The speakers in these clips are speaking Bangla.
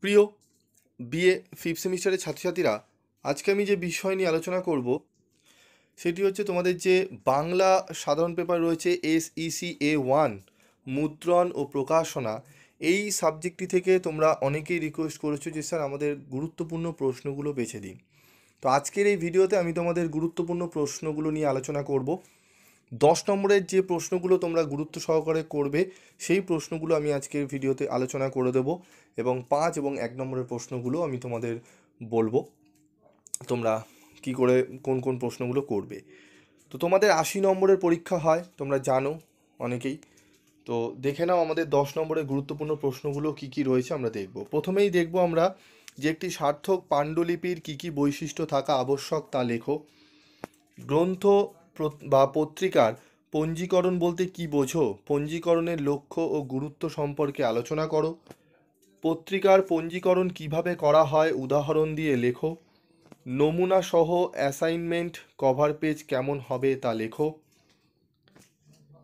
প্রিয় বিএ ফিফথ সেমিস্টারের ছাত্রছাত্রীরা, আজকে আমি যে বিষয় নিয়ে আলোচনা করব সেটি হচ্ছে তোমাদের যে বাংলা সাধারণ পেপার রয়েছে SECA 1 মুদ্রণ ও প্রকাশনা। এই সাবজেক্টটি থেকে তোমরা অনেকেই রিকোয়েস্ট করেছো যে স্যার আমাদের গুরুত্বপূর্ণ প্রশ্নগুলো বেছে দিন। তো আজকের এই ভিডিওতে আমি তোমাদের গুরুত্বপূর্ণ প্রশ্নগুলো নিয়ে আলোচনা করব। 10 নম্বরের যে প্রশ্নগুলো তোমরা গুরুত্ব সহকারে করবে সেই প্রশ্নগুলো আমি আজকের ভিডিওতে আলোচনা করে দেব, এবং 5 এবং 1 নম্বরের প্রশ্নগুলো আমি তোমাদের বলবো তোমরা কি করে কোন কোন প্রশ্নগুলো করবে। তো তোমাদের 80 নম্বরের পরীক্ষা হয়, তোমরা জানো অনেকেই। তো দেখে নাও আমাদের 10 নম্বরের গুরুত্বপূর্ণ প্রশ্নগুলো কি কি রয়েছে আমরা দেখব। প্রথমেই দেখব আমরা যে একটি সার্থক পাণ্ডুলিপির কি কি বৈশিষ্ট্য থাকা আবশ্যক তা লেখো। গ্রন্থ বা পত্রিকার পঞ্জীকরণ বলতে কি বোঝো? পঞ্জীকরণের লক্ষ্য ও গুরুত্ব সম্পর্কে আলোচনা করো। পত্রিকার পঞ্জীকরণ কিভাবে করা হয় উদাহরণ দিয়ে লেখো। নমুনা সহ অ্যাসাইনমেন্ট কভার পেজ কেমন হবে তা লেখো।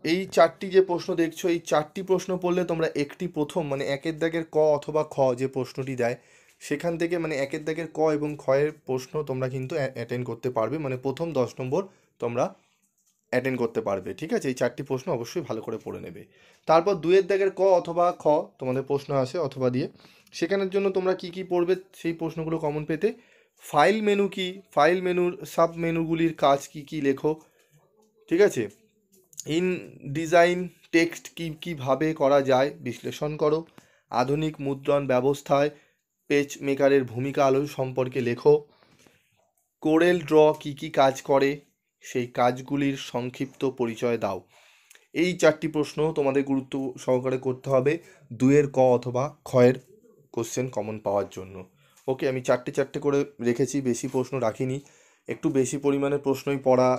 এই চারটি যে প্রশ্ন দেখছো, এই চারটি প্রশ্ন পড়লে তোমরা একটি প্রথম মানে একের দাগের ক অথবা খ যে প্রশ্নটি দেয় সেখান থেকে মানে একের দাগের ক এবং খয়ের প্রশ্ন তোমরা কিন্তু অ্যাটেন্ড করতে পারবে, মানে প্রথম 10 নম্বর তোমরা অ্যাটেন্ড করতে পারবে। ঠিক আছে, এই চারটি প্রশ্ন অবশ্যই ভালো করে পড়ে নেবে। তারপর দুয়ের দাগের ক অথবা খ তোমাদের প্রশ্ন আসে অথবা দিয়ে, সেখানের জন্য তোমরা কি কি পড়বে সেই প্রশ্নগুলো কমন পেতে। ফাইল মেনু কি, ফাইল মেনুর সাব মেনুগুলির কাজ কি কি লেখো। ঠিক আছে, ইন ডিজাইন টেক্সট কীভাবে করা যায় বিশ্লেষণ করো। আধুনিক মুদ্রণ ব্যবস্থায় পেজ মেকারের ভূমিকা আলো সম্পর্কে লেখো। কোরেল ড্র কি কি কাজ করে সেই কাজগুলির সংক্ষিপ্ত পরিচয় দাও। এই চারটি প্রশ্ন তোমাদের গুরুত্ব সহকারে করতে হবে দুয়ের ক অথবা খয়ের কোশ্চেন কমন পাওয়ার জন্য। ওকে, আমি চারটে চারটে করে রেখেছি, বেশি প্রশ্ন রাখিনি। একটু বেশি পরিমাণে প্রশ্নই পড়া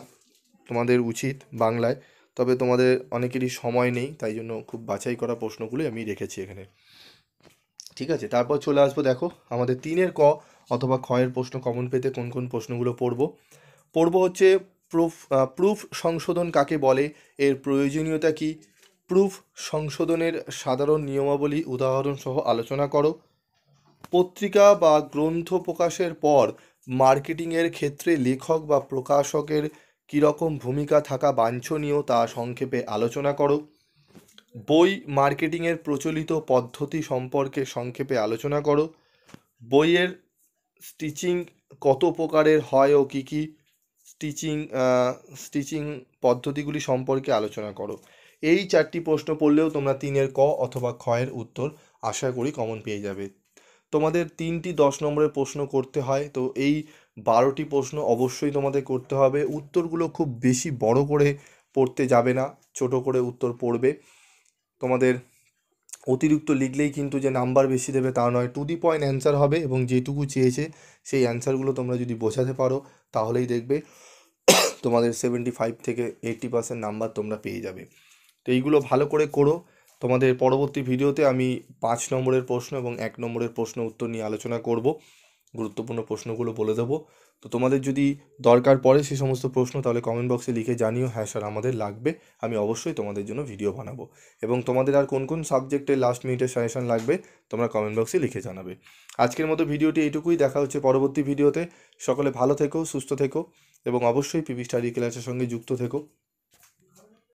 তোমাদের উচিত বাংলায়, তবে তোমাদের অনেকেরই সময় নেই, তাই জন্য খুব বাছাই করা প্রশ্নগুলোই আমি রেখেছি এখানে। ঠিক আছে, তারপর চলে আসবো, দেখো আমাদের তিনের ক অথবা খয়ের প্রশ্ন কমন পেতে কোন কোন প্রশ্নগুলো পড়বো হচ্ছে প্রুফ সংশোধন কাকে বলে, এর প্রয়োজনীয়তা কি, প্রুফ সংশোধনের সাধারণ নিয়মাবলী উদাহরণ সহ আলোচনা করো। পত্রিকা বা গ্রন্থ প্রকাশের পর মার্কেটিংয়ের ক্ষেত্রে লেখক বা প্রকাশকের কীরকম ভূমিকা থাকা বাঞ্ছনীয় তা সংক্ষেপে আলোচনা করো। বই মার্কেটিংয়ের প্রচলিত পদ্ধতি সম্পর্কে সংক্ষেপে আলোচনা করো। বইয়ের স্টিচিং কত প্রকারের হয় ও কী কী স্টিচিং পদ্ধতিগুলি সম্পর্কে আলোচনা করো। এই চারটি প্রশ্ন পড়লেও তোমরা তিনের ক অথবা খয়ের উত্তর আশা করি কমন পেয়ে যাবে। তোমাদের 3টি 10 নম্বরের প্রশ্ন করতে হয়, তো এই 12টি প্রশ্ন অবশ্যই তোমাদের করতে হবে। উত্তরগুলো খুব বেশি বড় করে পড়তে যাবে না, ছোট করে উত্তর পড়বে। তোমাদের অতিরিক্ত লিখলেই কিন্তু যে নাম্বার বেশি দেবে তা নয়, টু দি পয়েন্ট অ্যান্সার হবে, এবং যেটুকু চেয়েছে সেই অ্যান্সারগুলো তোমরা যদি বোঝাতে পারো তাহলেই দেখবে তোমাদের 75 থেকে 80% নাম্বার তোমরা পেয়ে যাবে। তো এইগুলো ভালো করে করো। তোমাদের পরবর্তী ভিডিওতে আমি 5 নম্বরের প্রশ্ন এবং 1 নম্বরের প্রশ্ন উত্তর নিয়ে আলোচনা করব, গুরুত্বপূর্ণ প্রশ্নগুলো বলে দেবো। তো তোমাদের যদি দরকার পড়ে সে সমস্ত প্রশ্ন তাহলে কমেন্ট বক্সে লিখে জানিও, হ্যাঁ স্যার আমাদের লাগবে, আমি অবশ্যই তোমাদের জন্য ভিডিও বানাবো। এবং তোমাদের আর কোন কোন সাবজেক্টে লাস্ট মিনিটের সাজেশন লাগবে তোমরা কমেন্ট বক্সে লিখে জানাবে। আজকের মতো ভিডিওটি এইটুকুই, দেখা হচ্ছে পরবর্তী ভিডিওতে। সকলে ভালো থেকো, সুস্থ থেকো, এবং অবশ্যই পিপি স্টাডি ক্লাসের সঙ্গে যুক্ত থেকো।